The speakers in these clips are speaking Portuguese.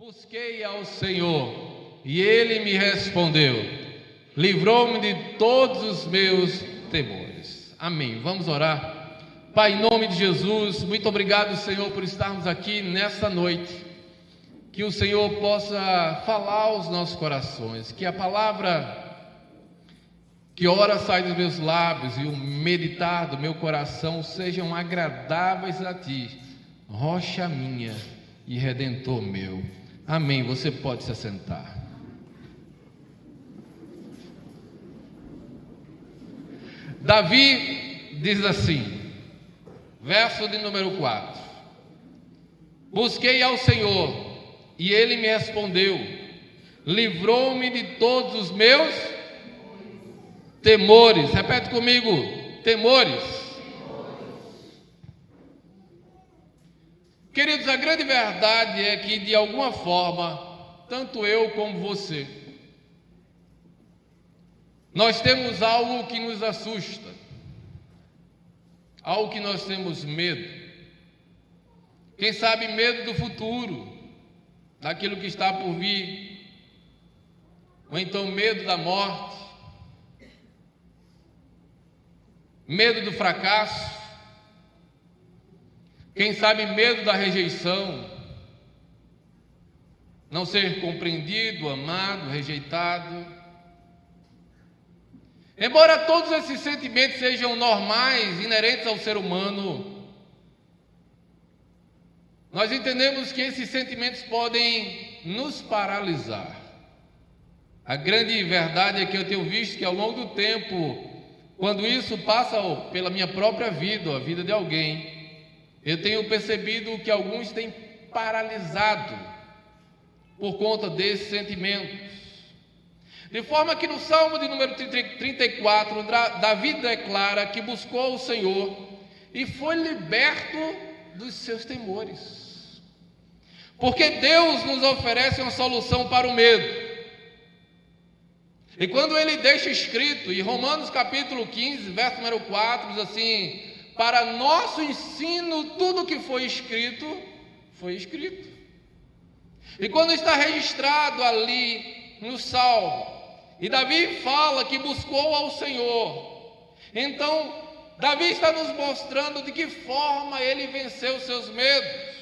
Busquei ao Senhor e Ele me respondeu, livrou-me de todos os meus temores. Amém. Vamos orar. Pai, em nome de Jesus, muito obrigado, Senhor, por estarmos aqui nesta noite. Que o Senhor possa falar aos nossos corações, que a palavra que ora sai dos meus lábios e o meditar do meu coração sejam agradáveis a Ti, rocha minha e redentor meu. Amém. Você pode se assentar. Davi diz assim, verso de número 4: Busquei ao Senhor e Ele me respondeu, livrou-me de todos os meus temores. Repete comigo: temores. Queridos, a grande verdade é que, de alguma forma, tanto eu como você, nós temos algo que nos assusta, algo que nós temos medo. Quem sabe medo do futuro, daquilo que está por vir, ou então medo da morte, medo do fracasso, quem sabe medo da rejeição, não ser compreendido, amado, rejeitado. Embora todos esses sentimentos sejam normais, inerentes ao ser humano, nós entendemos que esses sentimentos podem nos paralisar. A grande verdade é que eu tenho visto que ao longo do tempo, quando isso passa pela minha própria vida, ou a vida de alguém, eu tenho percebido que alguns têm paralisado por conta desses sentimentos. De forma que no Salmo de número 34, Davi declara que buscou o Senhor e foi liberto dos seus temores. Porque Deus nos oferece uma solução para o medo. E quando Ele deixa escrito, em Romanos capítulo 15, verso número 4, diz assim: para nosso ensino, tudo que foi escrito, foi escrito. E quando está registrado ali no Salmo, e Davi fala que buscou ao Senhor, então Davi está nos mostrando de que forma ele venceu os seus medos.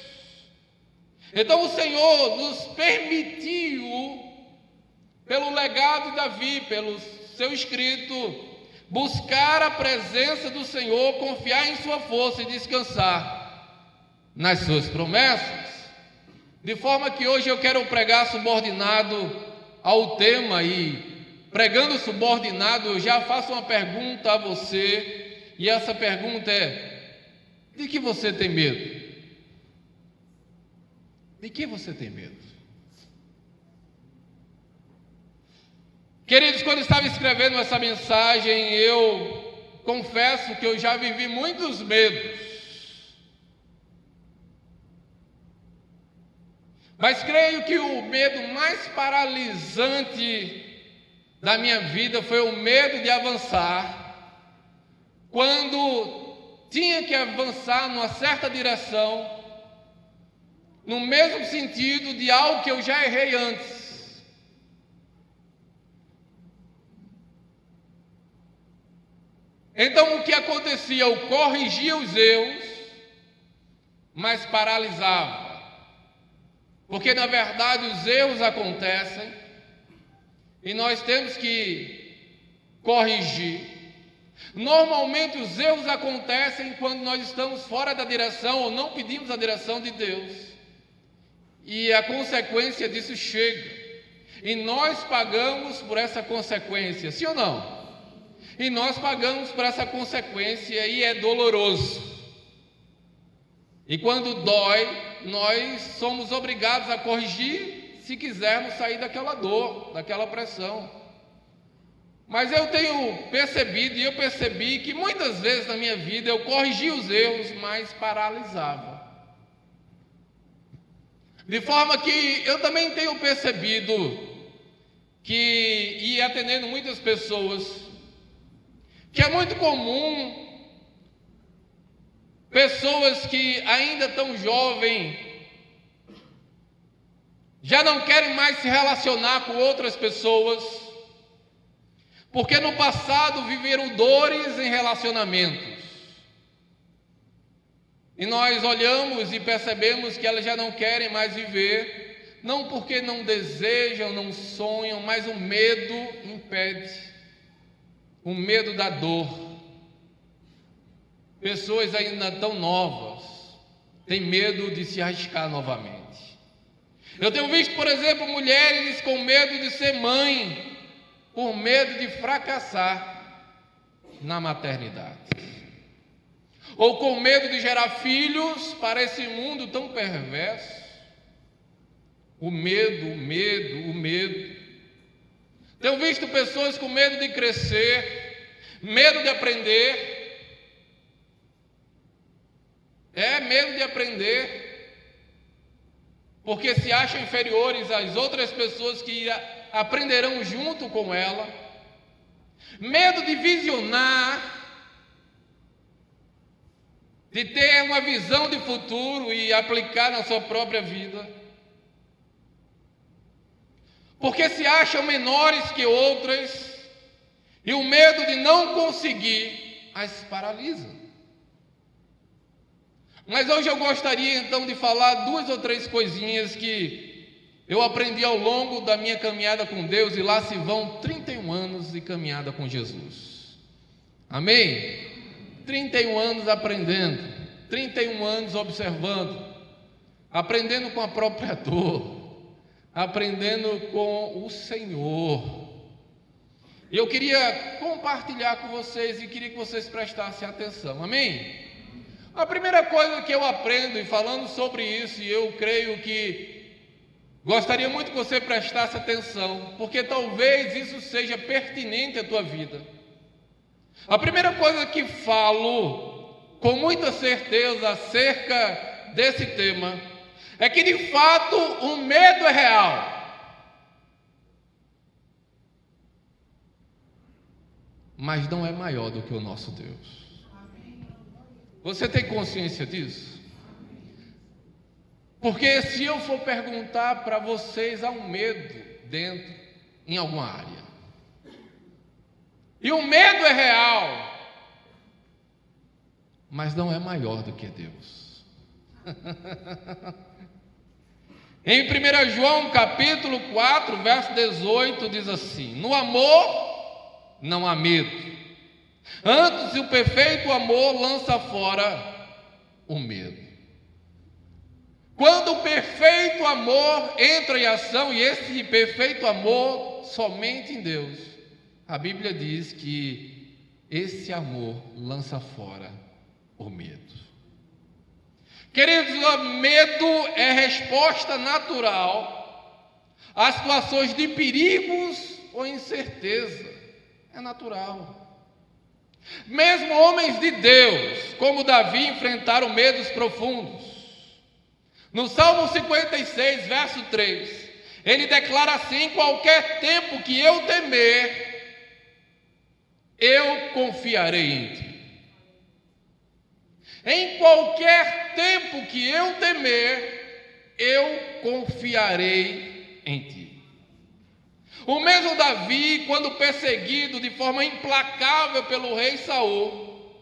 Então o Senhor nos permitiu, pelo legado de Davi, pelo seu escrito, buscar a presença do Senhor, confiar em sua força e descansar nas suas promessas. De forma que hoje eu quero pregar subordinado ao tema, e pregando subordinado eu já faço uma pergunta a você, e essa pergunta é: de que você tem medo? De que você tem medo? Queridos, quando eu estava escrevendo essa mensagem, eu confesso que eu já vivi muitos medos. Mas creio que o medo mais paralisante da minha vida foi o medo de avançar, quando tinha que avançar numa certa direção, no mesmo sentido de algo que eu já errei antes. Então o que acontecia? Eu corrigia os erros, mas paralisava. Porque na verdade os erros acontecem e nós temos que corrigir. Normalmente os erros acontecem quando nós estamos fora da direção ou não pedimos a direção de Deus. E a consequência disso chega. E nós pagamos por essa consequência, sim ou não? E nós pagamos por essa consequência e é doloroso. E quando dói, nós somos obrigados a corrigir se quisermos sair daquela dor, daquela pressão. Mas eu tenho percebido, e eu percebi que muitas vezes na minha vida eu corrigi os erros, mas paralisava. De forma que eu também tenho percebido que, e atendendo muitas pessoas, que é muito comum pessoas que ainda tão jovens já não querem mais se relacionar com outras pessoas, porque no passado viveram dores em relacionamentos. E nós olhamos e percebemos que elas já não querem mais viver, não porque não desejam, não sonham, mas o medo impede, o medo da dor. Pessoas ainda tão novas têm medo de se arriscar novamente. Eu tenho visto, por exemplo, mulheres com medo de ser mãe, por medo de fracassar na maternidade, ou com medo de gerar filhos para esse mundo tão perverso. O medo. Tenho visto pessoas com medo de crescer, medo de aprender. Medo de aprender, porque se acham inferiores às outras pessoas que aprenderão junto com ela. Medo de visionar, de ter uma visão de futuro e aplicar na sua própria vida, porque se acham menores que outras, e o medo de não conseguir as paralisa. Mas hoje eu gostaria então de falar 2 ou 3 coisinhas que eu aprendi ao longo da minha caminhada com Deus, e lá se vão 31 anos de caminhada com Jesus. Amém? 31 anos aprendendo, 31 anos observando, aprendendo com a própria dor, aprendendo com o Senhor. E eu queria compartilhar com vocês e queria que vocês prestassem atenção. Amém? A primeira coisa que eu aprendo, e falando sobre isso, e eu creio que gostaria muito que você prestasse atenção, porque talvez isso seja pertinente à tua vida. A primeira coisa que falo com muita certeza acerca desse tema é que de fato o medo é real, mas não é maior do que o nosso Deus. Você tem consciência disso? Porque se eu for perguntar para vocês, há um medo dentro, em alguma área. E o medo é real, mas não é maior do que Deus. Em 1 João capítulo 4, verso 18, diz assim: no amor não há medo. Antes, o perfeito amor lança fora o medo. Quando o perfeito amor entra em ação, e esse perfeito amor somente em Deus, a Bíblia diz que esse amor lança fora o medo. Queridos, o medo é resposta natural a situações de perigos ou incerteza. É natural. Mesmo homens de Deus, como Davi, enfrentaram medos profundos. No Salmo 56, verso 3, ele declara assim: em qualquer tempo que eu temer, eu confiarei em ti. Em qualquer tempo que eu temer, eu confiarei em ti. O mesmo Davi, quando perseguido de forma implacável pelo rei Saul,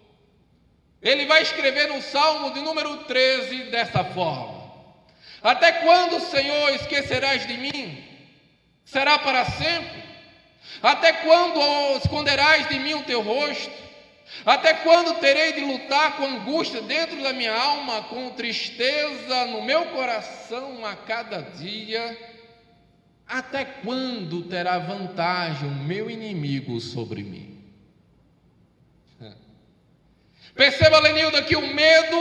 ele vai escrever no Salmo de número 13 dessa forma: até quando, Senhor, esquecerás de mim? Será para sempre? Até quando esconderás de mim o teu rosto? Até quando terei de lutar com angústia dentro da minha alma, com tristeza no meu coração a cada dia? Até quando terá vantagem o meu inimigo sobre mim? Perceba, Lenilda, que o medo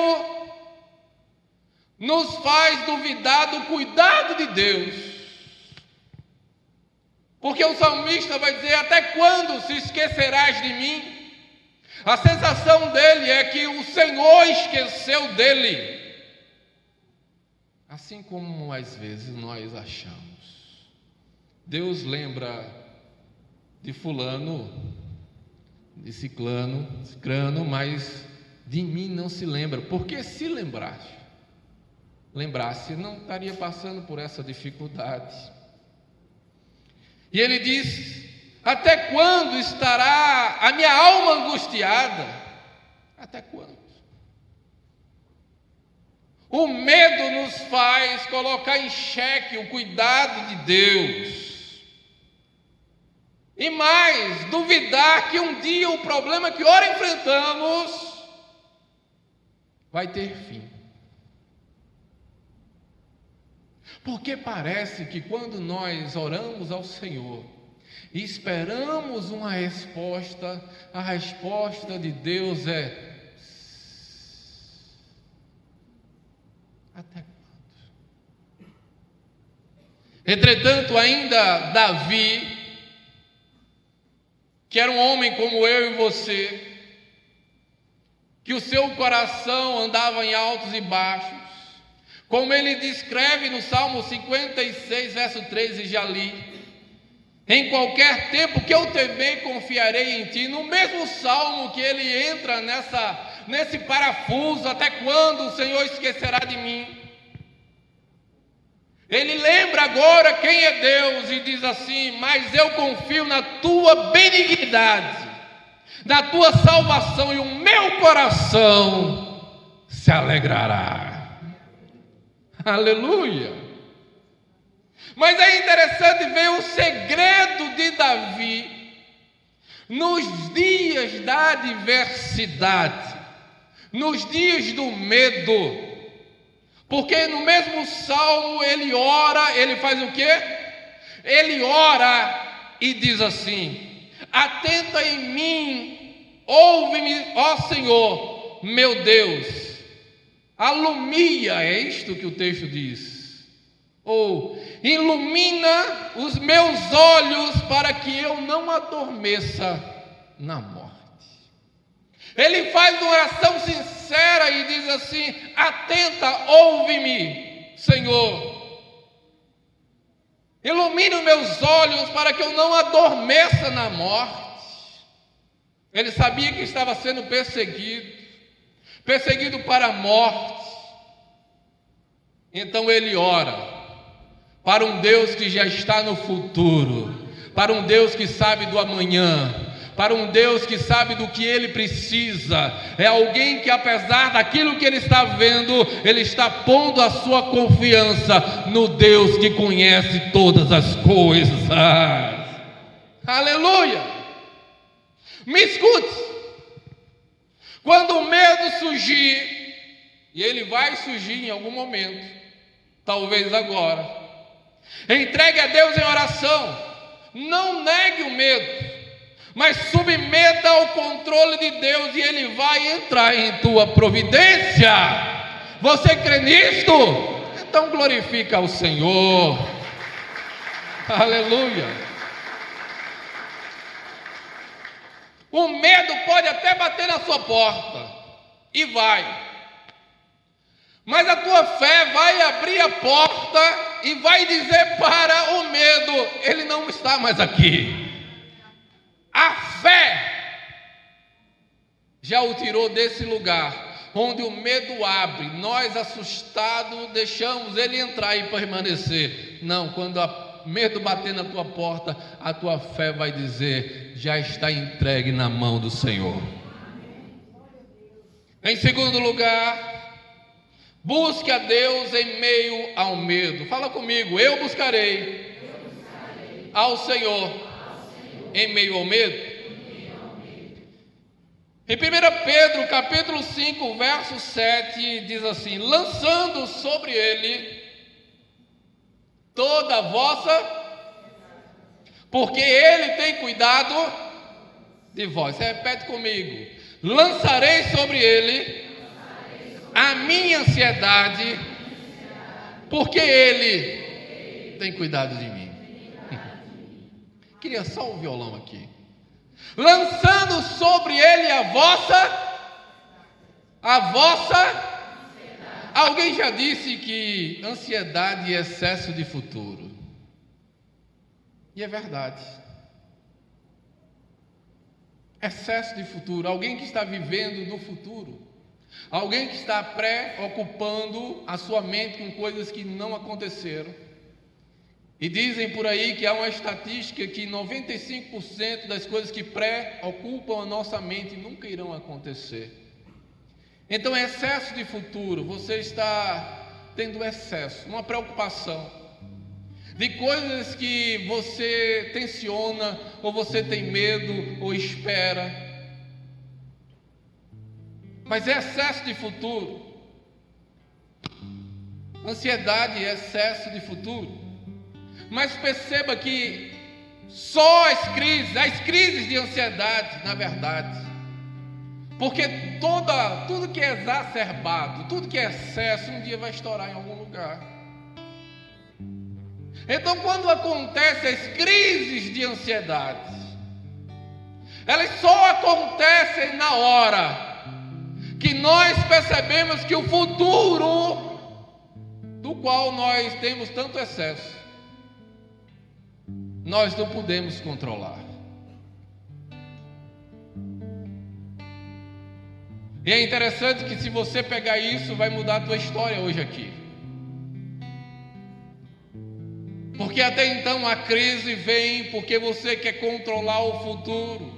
nos faz duvidar do cuidado de Deus. Porque o salmista vai dizer: até quando se esquecerás de mim? A sensação dele é que o Senhor esqueceu dele. Assim como às vezes nós achamos. Deus lembra de fulano, de ciclano, mas de mim não se lembra. Porque se lembraste, lembrasse, não estaria passando por essa dificuldade. E ele diz: até quando estará a minha alma angustiada? Até quando? O medo nos faz colocar em xeque o cuidado de Deus. E mais, duvidar que um dia o problema que ora enfrentamos vai ter fim. Porque parece que quando nós oramos ao Senhor e esperamos uma resposta, a resposta de Deus é: até quando? Entretanto, ainda Davi, que era um homem como eu e você, que o seu coração andava em altos e baixos, como ele descreve no Salmo 56, verso 13, já li: em qualquer tempo que eu temer, confiarei em ti. No mesmo salmo que ele entra nesse parafuso: até quando o Senhor esquecerá de mim? Ele lembra agora quem é Deus e diz assim: mas eu confio na tua benignidade, na tua salvação, e o meu coração se alegrará. Aleluia! Mas é interessante ver o segredo de Davi nos dias da adversidade, nos dias do medo. Porque no mesmo salmo ele ora, ele faz o quê? Ele ora e diz assim: atenta em mim, ouve-me, ó Senhor, meu Deus. Alumia, é isto que o texto diz. Ou ilumina os meus olhos para que eu não adormeça na morte. Ele faz uma oração sincera e diz assim: atenta, ouve-me, Senhor. Ilumina os meus olhos para que eu não adormeça na morte. Ele sabia que estava sendo perseguido para a morte. Então ele ora para um Deus que já está no futuro, para um Deus que sabe do amanhã, para um Deus que sabe do que ele precisa. É alguém que, apesar daquilo que ele está vendo, ele está pondo a sua confiança no Deus que conhece todas as coisas. Aleluia! Me escute. Quando o medo surgir, e ele vai surgir em algum momento, talvez agora, entregue a Deus em oração. Não negue o medo, mas submeta ao controle de Deus, e ele vai entrar em tua providência. Você crê nisto? Então glorifica ao Senhor. Aleluia. O medo pode até bater na sua porta, e vai, mas a tua fé vai abrir a porta e vai dizer para o medo: ele não está mais aqui. A fé já o tirou desse lugar onde o medo abre. Nós, assustados, deixamos ele entrar e permanecer. Não, quando o medo bater na tua porta, a tua fé vai dizer: já está entregue na mão do Senhor. Em segundo lugar, busque a Deus em meio ao medo. Fala comigo: eu buscarei ao Senhor em meio ao medo. Em 1 Pedro capítulo 5, verso 7, diz assim: lançando sobre ele toda a vossa, porque ele tem cuidado de vós. Repete comigo: lançarei sobre ele a minha ansiedade, porque ele tem cuidado de mim. Queria só um violão aqui. Lançando sobre ele a vossa. Alguém já disse que ansiedade é excesso de futuro. E é verdade. Excesso de futuro. Alguém que está vivendo no futuro. Alguém que está preocupando a sua mente com coisas que não aconteceram. E dizem por aí que há uma estatística que 95% das coisas que preocupam a nossa mente nunca irão acontecer. Então, excesso de futuro, você está tendo excesso, uma preocupação de coisas que você tensiona, ou você tem medo, ou espera. Mas é excesso de futuro. Ansiedade é excesso de futuro. Mas perceba que só as crises de ansiedade, na verdade, porque tudo que é exacerbado, tudo que é excesso, um dia vai estourar em algum lugar. Então, quando acontecem as crises de ansiedade, elas só acontecem na hora que nós percebemos que o futuro, do qual nós temos tanto excesso, nós não podemos controlar. E é interessante que, se você pegar isso, vai mudar a tua história hoje aqui. Porque até então a crise vem porque você quer controlar o futuro.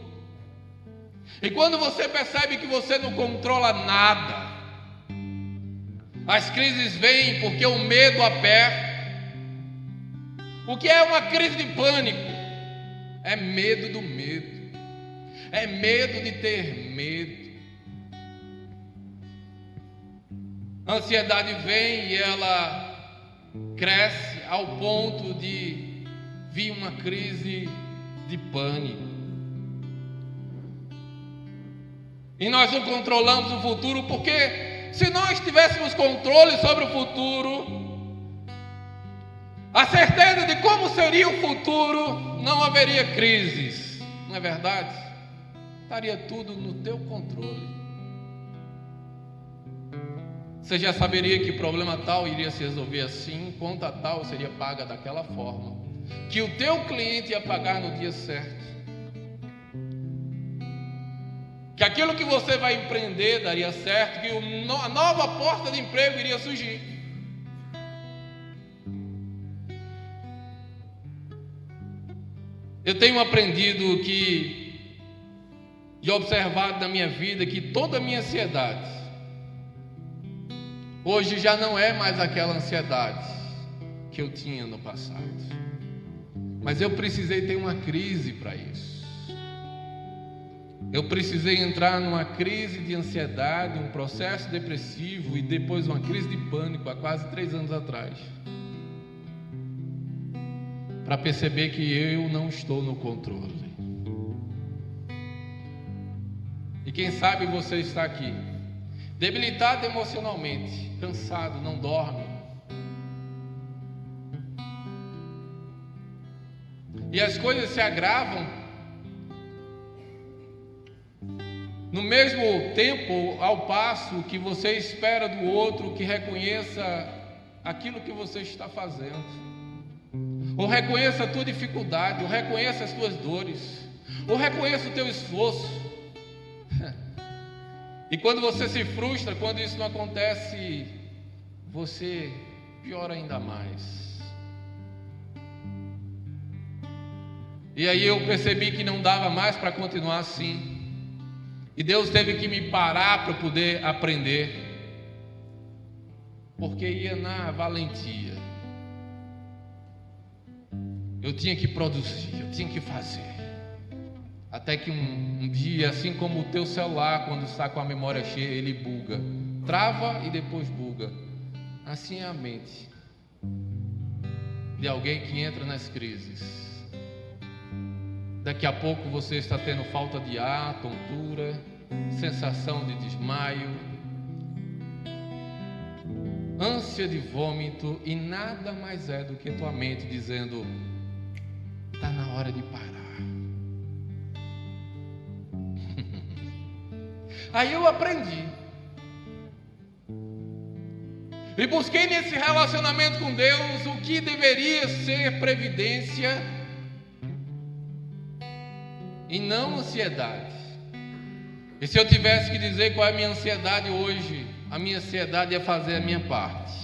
E quando você percebe que você não controla nada, as crises vêm porque o medo aperta. O que é uma crise de pânico? É medo do medo. É medo de ter medo. A ansiedade vem e ela cresce ao ponto de vir uma crise de pânico. E nós não controlamos o futuro, porque se nós tivéssemos controle sobre o futuro, a certeza de como seria o futuro, não haveria crises, não é verdade? Estaria tudo no teu controle. Você já saberia que problema tal iria se resolver assim, conta tal seria paga daquela forma, que o teu cliente ia pagar no dia certo, que aquilo que você vai empreender daria certo, que a nova porta de emprego iria surgir. Eu tenho aprendido e observado na minha vida que toda a minha ansiedade hoje já não é mais aquela ansiedade que eu tinha no passado. Mas eu precisei ter uma crise para isso. Eu precisei entrar numa crise de ansiedade, um processo depressivo e depois uma crise de pânico há quase 3 anos atrás, para perceber que eu não estou no controle. E quem sabe você está aqui, debilitado emocionalmente, cansado, não dorme. E as coisas se agravam. No mesmo tempo, ao passo que você espera do outro que reconheça aquilo que você está fazendo, ou reconheça a tua dificuldade, ou reconheça as tuas dores, ou reconheça o teu esforço. E quando você se frustra, quando isso não acontece, você piora ainda mais. E aí eu percebi que não dava mais para continuar assim. E Deus teve que me parar para poder aprender, porque ia na valentia. Eu tinha que produzir, eu tinha que fazer. Até que um dia, assim como o teu celular, quando está com a memória cheia, ele buga, trava e depois buga. Assim é a mente de alguém que entra nas crises. Daqui a pouco você está tendo falta de ar, tontura, sensação de desmaio, ânsia de vômito, e nada mais é do que tua mente dizendo: está na hora de parar. Aí eu aprendi e busquei nesse relacionamento com Deus o que deveria ser previdência e não ansiedade. E se eu tivesse que dizer qual é a minha ansiedade hoje, a minha ansiedade é fazer a minha parte.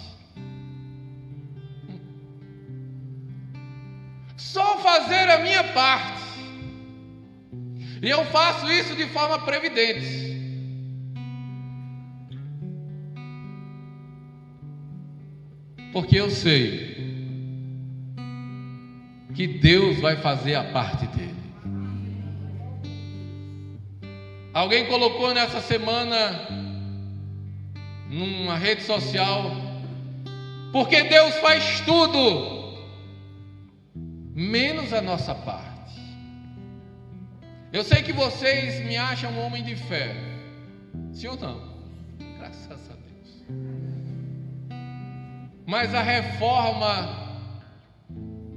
Só fazer a minha parte. E eu faço isso de forma previdente. Porque eu sei que Deus vai fazer a parte dele. Alguém colocou nessa semana numa rede social: porque Deus faz tudo menos a nossa parte. Eu sei que vocês me acham um homem de fé. Sim ou não? Graças a Deus. Mas a reforma,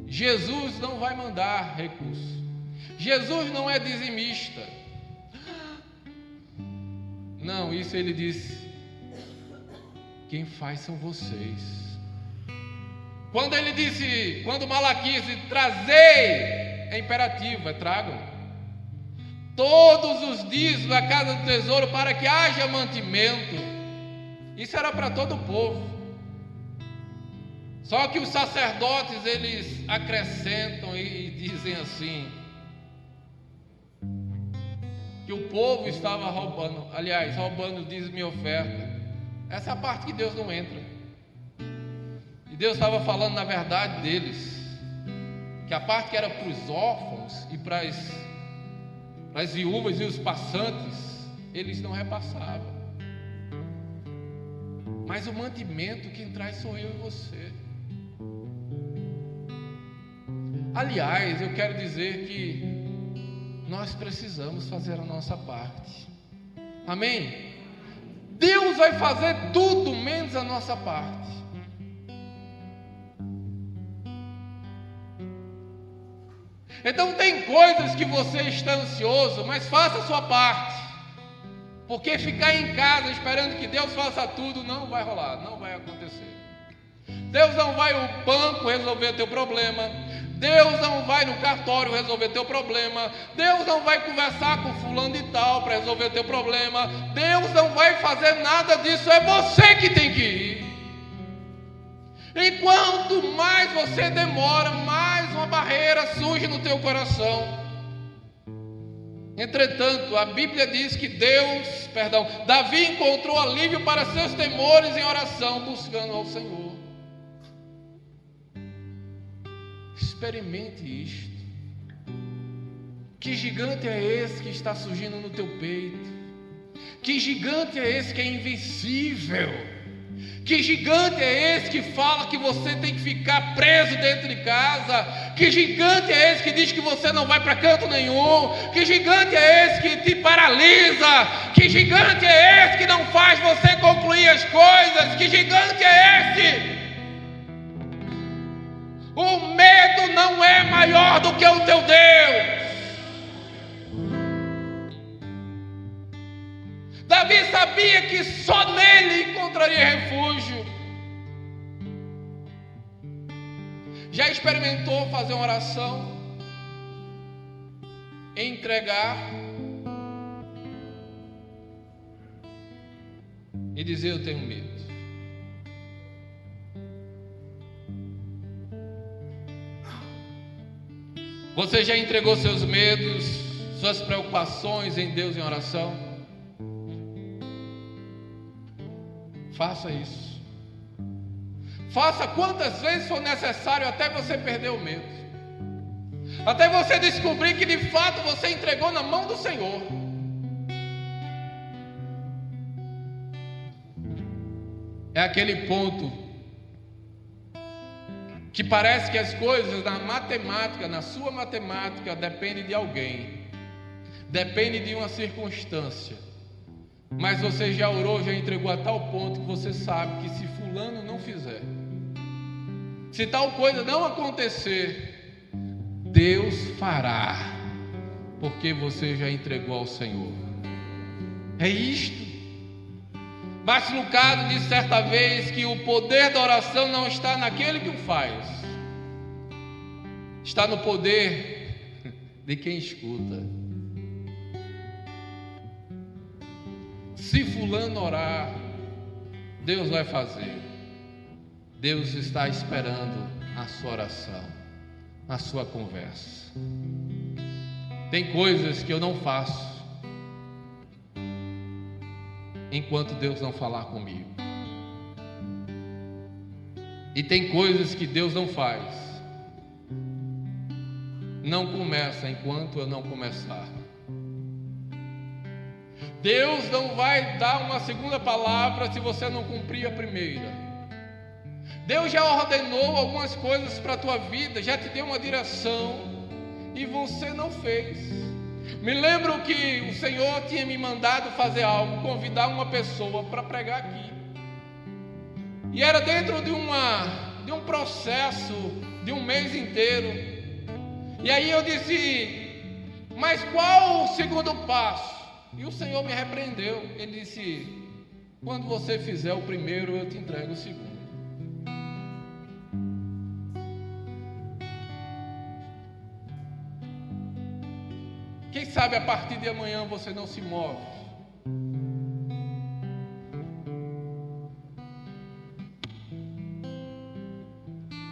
Jesus não vai mandar recurso. Jesus não é dizimista. Não, isso ele disse: quem faz são vocês. Quando ele disse, quando Malaquias disse, trazei, é imperativo, é tragam todos os dízimos da casa do tesouro para que haja mantimento. Isso era para todo o povo. Só que os sacerdotes, eles acrescentam e dizem assim, que o povo estava roubando dízimo e oferta. Essa é a parte que Deus não entra. E Deus estava falando na verdade deles, que a parte que era para os órfãos e para as viúvas e os passantes, eles não repassavam. Mas o mantimento quem traz sou eu e você. Aliás, eu quero dizer que nós precisamos fazer a nossa parte. Amém? Deus vai fazer tudo menos a nossa parte. Então tem coisas que você está ansioso, mas faça a sua parte. Porque ficar em casa esperando que Deus faça tudo não vai rolar, não vai acontecer. Deus não vai ao banco resolver teu problema. Deus não vai no cartório resolver teu problema. Deus não vai conversar com fulano de tal para resolver teu problema. Deus não vai fazer nada disso, é você que tem que ir. E quanto mais você demora, mais uma barreira surge no teu coração. Entretanto, a Bíblia diz que Davi encontrou alívio para seus temores em oração, buscando ao Senhor. Experimente isto. Que gigante é esse que está surgindo no teu peito? Que gigante é esse que é invencível? Que gigante é esse que fala que você tem que ficar preso dentro de casa? Que gigante é esse que diz que você não vai para canto nenhum? Que gigante é esse que te paralisa? Que gigante é esse que não faz você concluir as coisas? Que gigante é esse? O medo não é maior do que o teu Deus. Davi sabia que só nele encontraria refúgio. Já experimentou fazer uma oração, entregar e dizer: eu tenho medo? Você já entregou seus medos, suas preocupações em Deus em oração? Faça isso. Faça quantas vezes for necessário até você perder o medo. Até você descobrir que de fato você entregou na mão do Senhor. É aquele ponto que parece que as coisas na matemática, na sua matemática, dependem de alguém, depende de uma circunstância. Mas você já orou, já entregou a tal ponto que você sabe que se fulano não fizer, se tal coisa não acontecer, Deus fará, porque você já entregou ao Senhor. É isto. Martin Lucado disse certa vez que o poder da oração não está naquele que o faz, está no poder de quem escuta. Se fulano orar, Deus vai fazer. Deus está esperando a sua oração, a sua conversa. Tem coisas que eu não faço enquanto Deus não falar comigo. E tem coisas que Deus não faz, não começa enquanto eu não começar. Deus não vai dar uma segunda palavra se você não cumprir a primeira. Deus já ordenou algumas coisas para a tua vida, já te deu uma direção e você não fez. Me lembro que o Senhor tinha me mandado fazer algo, convidar uma pessoa para pregar aqui. E era dentro de um processo de um mês inteiro. E aí eu disse, mas qual o segundo passo? E o Senhor me repreendeu. Ele disse, quando você fizer o primeiro, eu te entrego o segundo. Quem sabe a partir de amanhã você não se move.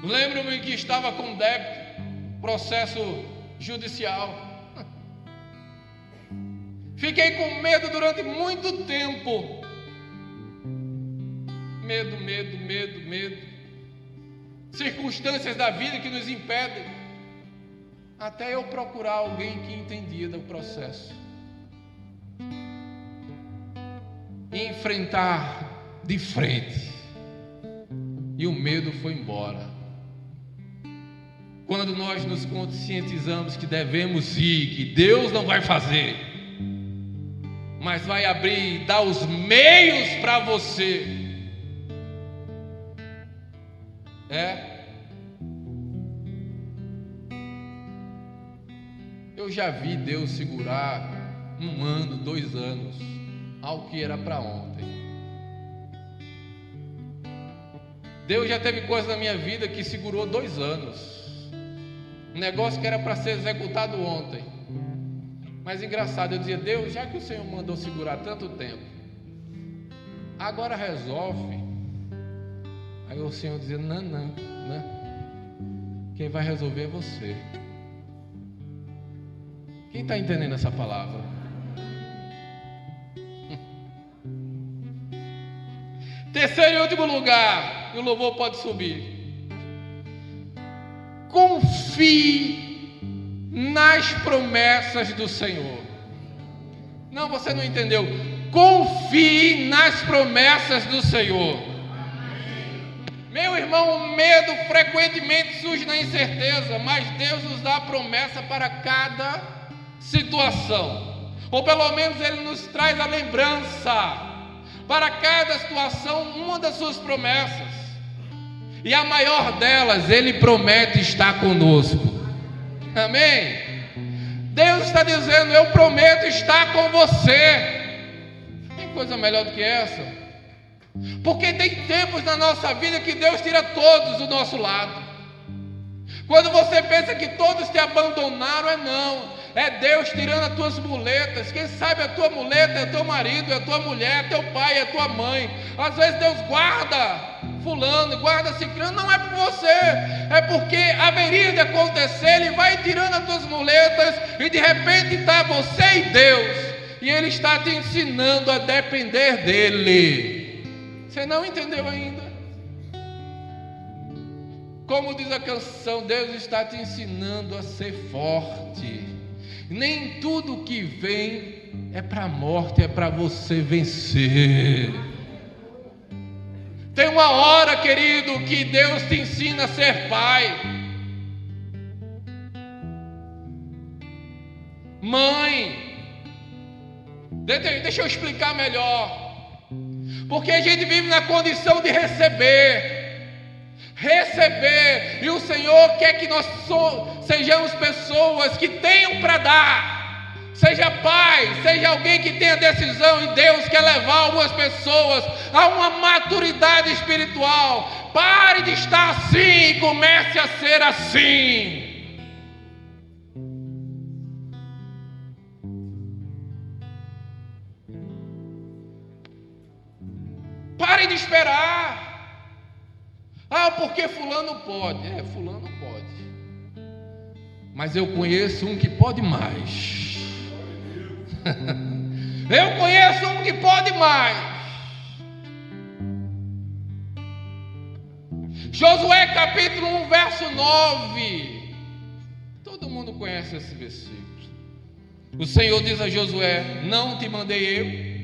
Lembro-me que estava com débito, processo judicial. Fiquei com medo durante muito tempo. Medo. Circunstâncias da vida que nos impedem. Até eu procurar alguém que entendia do processo. E enfrentar de frente. E o medo foi embora. Quando nós nos conscientizamos que devemos ir, que Deus não vai fazer, mas vai abrir e dar os meios para você. Eu já vi Deus segurar 1 ano, 2 anos, algo que era para ontem. Deus já teve coisa na minha vida que segurou 2 anos. Um negócio que era para ser executado ontem. Mas engraçado, eu dizia, Deus, já que o Senhor mandou segurar tanto tempo, agora resolve. Aí o Senhor dizia, não. Quem vai resolver é você. Quem está entendendo essa palavra? Terceiro e último lugar, e o louvor pode subir. Confie nas promessas do Senhor. Não, você não entendeu. Confie nas promessas do Senhor. Meu irmão, o medo frequentemente surge na incerteza, mas Deus nos dá a promessa para cada situação. Ou pelo menos Ele nos traz a lembrança. Para cada situação, uma das suas promessas. E a maior delas, Ele promete estar conosco. Amém? Deus está dizendo, eu prometo estar com você. Tem coisa melhor do que essa? Porque tem tempos na nossa vida que Deus tira todos do nosso lado. Quando você pensa que todos te abandonaram, não. É Deus tirando as tuas muletas. Quem sabe a tua muleta é teu marido, é tua mulher, é teu pai, é tua mãe. Às vezes Deus guarda fulano, guarda ciclano. Não é por você, é porque haveria de acontecer. Ele vai tirando as tuas muletas e de repente está você e Deus. E Ele está te ensinando a depender dEle. Você não entendeu ainda? Como diz a canção, Deus está te ensinando a ser forte. Nem tudo que vem é para a morte, é para você vencer. Tem uma hora, querido, que Deus te ensina a ser pai, mãe. Deixa eu explicar melhor. Porque a gente vive na condição de receber, e o Senhor quer que nós sejamos pessoas que tenham para dar. Seja pai, seja alguém que tenha decisão, e Deus quer levar algumas pessoas a uma maturidade espiritual. Pare de estar assim e comece a ser assim. de esperar. Ah, porque fulano pode. Fulano pode. Mas eu conheço um que pode mais. Eu conheço um que pode mais. Josué capítulo 1, verso 9. Todo mundo conhece esse versículo. O Senhor diz a Josué: não te mandei eu?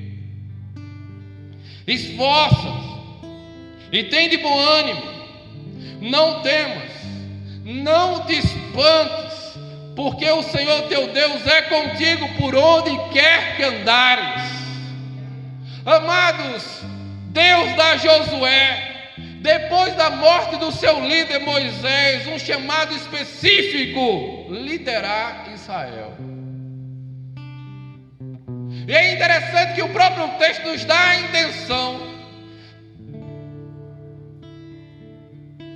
Esforça-te e tem de bom ânimo, não temas, não te espantes, porque o Senhor teu Deus é contigo por onde quer que andares. Amados, Deus dá a Josué, depois da morte do seu líder Moisés, um chamado específico: liderar Israel. E é interessante que o próprio texto nos dá a intenção,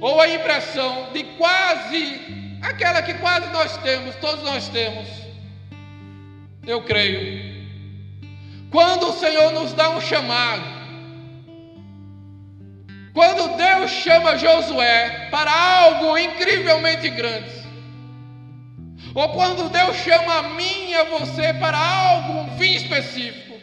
ou a impressão de quase, aquela que quase nós temos, todos nós temos, eu creio, quando o Senhor nos dá um chamado, quando Deus chama Josué para algo incrivelmente grande, ou quando Deus chama a mim e a você para algo, um fim específico,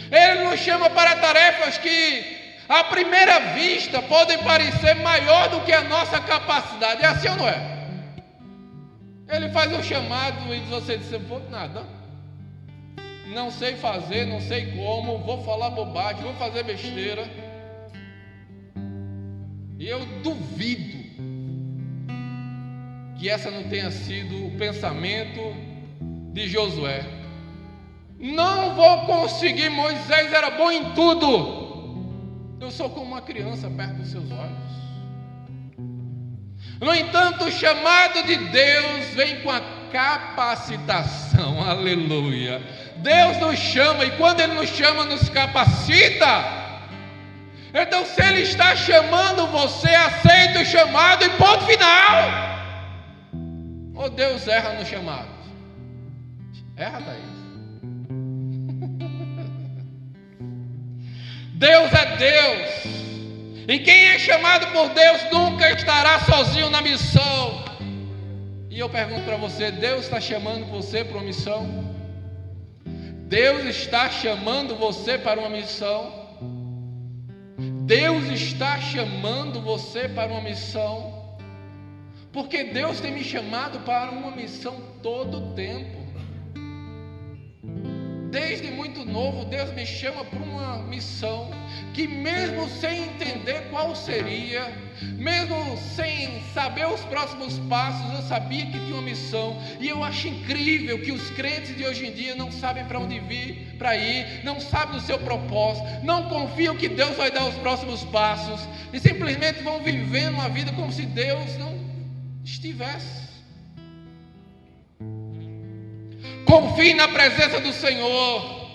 Ele nos chama para tarefas que, à primeira vista, podem parecer maior do que a nossa capacidade. É assim ou não é? Ele faz um chamado e você diz: vou nada, não sei fazer, não sei como, vou falar bobagem, vou fazer besteira. E eu duvido que essa não tenha sido o pensamento de Josué. Não vou conseguir, Moisés era bom em tudo, eu sou como uma criança perto dos seus olhos. No entanto, o chamado de Deus vem com a capacitação. Aleluia. Deus nos chama, e quando Ele nos chama, nos capacita. Então, se Ele está chamando você, aceita o chamado e ponto final. Ou Deus erra no chamado? Erra, Thaís? Deus é Deus, e quem é chamado por Deus nunca estará sozinho na missão. E eu pergunto para você: Deus está chamando você para uma missão? Deus está chamando você para uma missão? Deus está chamando você para uma missão? Porque Deus tem me chamado para uma missão todo o tempo. Desde muito novo, Deus me chama para uma missão que, mesmo sem entender qual seria, mesmo sem saber os próximos passos, eu sabia que tinha uma missão. E eu acho incrível que os crentes de hoje em dia não sabem para onde vir, para ir, não sabem o seu propósito, não confiam que Deus vai dar os próximos passos e simplesmente vão vivendo uma vida como se Deus não estivesse. Confie na presença do Senhor.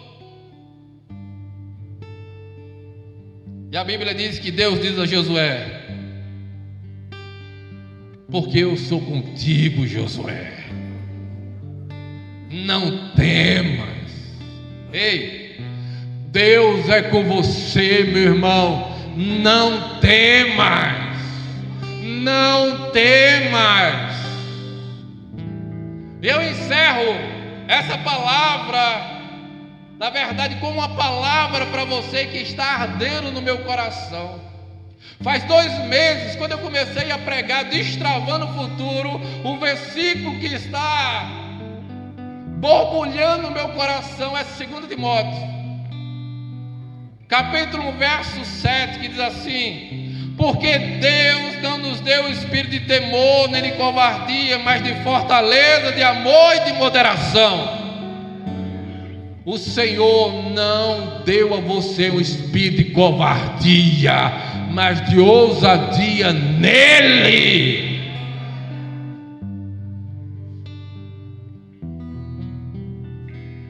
E a Bíblia diz que Deus diz a Josué: porque eu sou contigo, Josué, não temas. Ei, Deus é com você, meu irmão, não temas, não temas. Eu encerro essa palavra, na verdade, como uma palavra para você que está ardendo no meu coração. Faz 2 meses, quando eu comecei a pregar Destravando o Futuro, o versículo que está borbulhando no meu coração é 2 Timóteo, capítulo 1, verso 7, que diz assim: porque Deus não nos deu espírito de temor, nem de covardia, mas de fortaleza, de amor e de moderação. O Senhor não deu a você um espírito de covardia, mas de ousadia nele.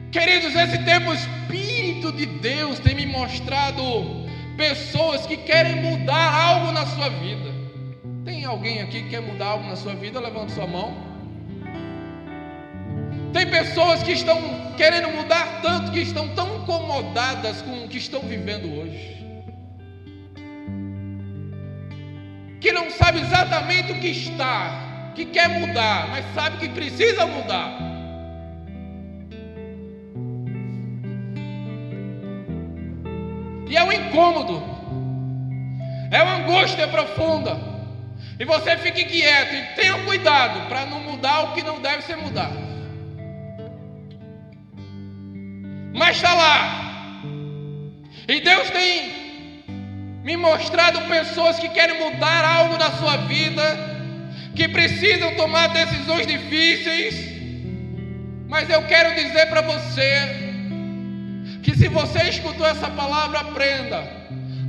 Queridos, esse tempo o Espírito de Deus tem me mostrado pessoas que querem mudar algo na sua vida. Tem alguém aqui que quer mudar algo na sua vida? Levante sua mão. Tem pessoas que estão querendo mudar tanto, que estão tão incomodadas com o que estão vivendo hoje, que não sabe exatamente o que está, que quer mudar, mas sabe que precisa mudar. E é um incômodo, é uma angústia profunda, e você fique quieto e tenha cuidado para não mudar o que não deve ser mudado. Mas está lá, e Deus tem me mostrado pessoas que querem mudar algo na sua vida, que precisam tomar decisões difíceis, mas eu quero dizer para você, que se você escutou essa palavra, aprenda,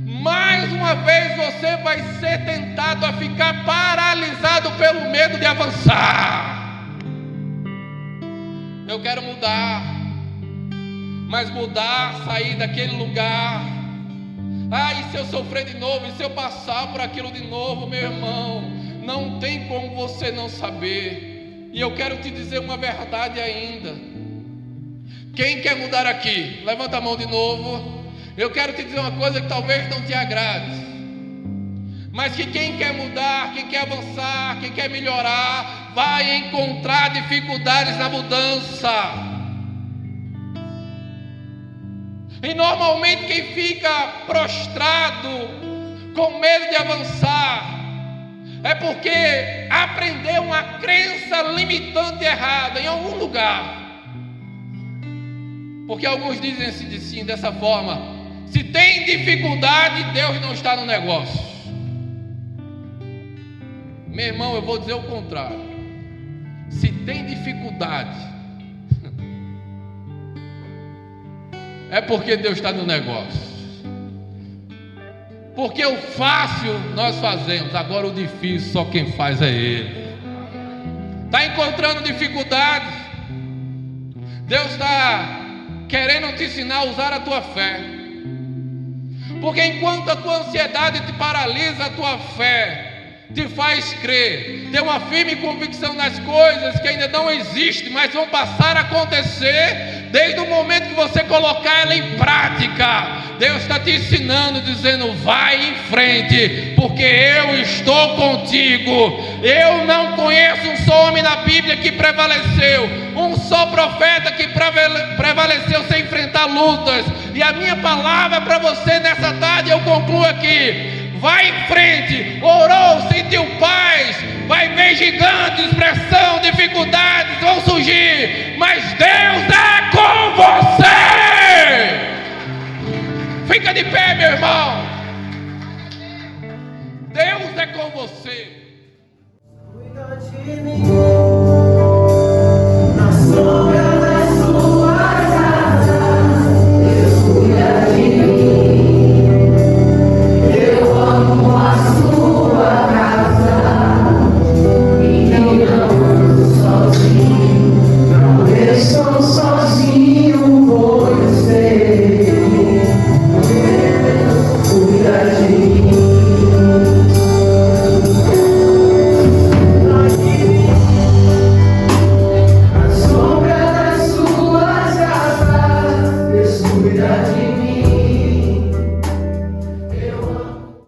mais uma vez você vai ser tentado a ficar paralisado pelo medo de avançar. Eu quero mudar, mas mudar, sair daquele lugar. E se eu sofrer de novo, e se eu passar por aquilo de novo, meu irmão, não tem como você não saber. E eu quero te dizer uma verdade ainda. Quem quer mudar aqui? Levanta a mão de novo. Eu quero te dizer uma coisa que talvez não te agrade, mas que quem quer mudar, quem quer avançar, quem quer melhorar, vai encontrar dificuldades na mudança. E normalmente quem fica prostrado, com medo de avançar, é porque aprendeu uma crença limitante errada em algum lugar. Porque alguns dizem assim, dessa forma: se tem dificuldade, Deus não está no negócio. Meu irmão, eu vou dizer o contrário. Se tem dificuldade, é porque Deus está no negócio. Porque o fácil nós fazemos, agora o difícil só quem faz é Ele. Está encontrando dificuldade? Deus está querendo te ensinar a usar a tua fé. Porque enquanto a tua ansiedade te paralisa, a tua fé te faz crer, ter uma firme convicção nas coisas que ainda não existem, mas vão passar a acontecer desde o momento que você colocar ela em prática. Deus está te ensinando, dizendo: vai em frente, porque eu estou contigo. Eu não conheço um só homem na Bíblia que prevaleceu, um só profeta que prevaleceu sem enfrentar lutas. E a minha palavra para você nessa tarde, eu concluo aqui: vai em frente. Orou, sentiu paz, vai ver gigantes, pressão, dificuldades vão surgir, mas Deus é com você. Fica de pé, meu irmão.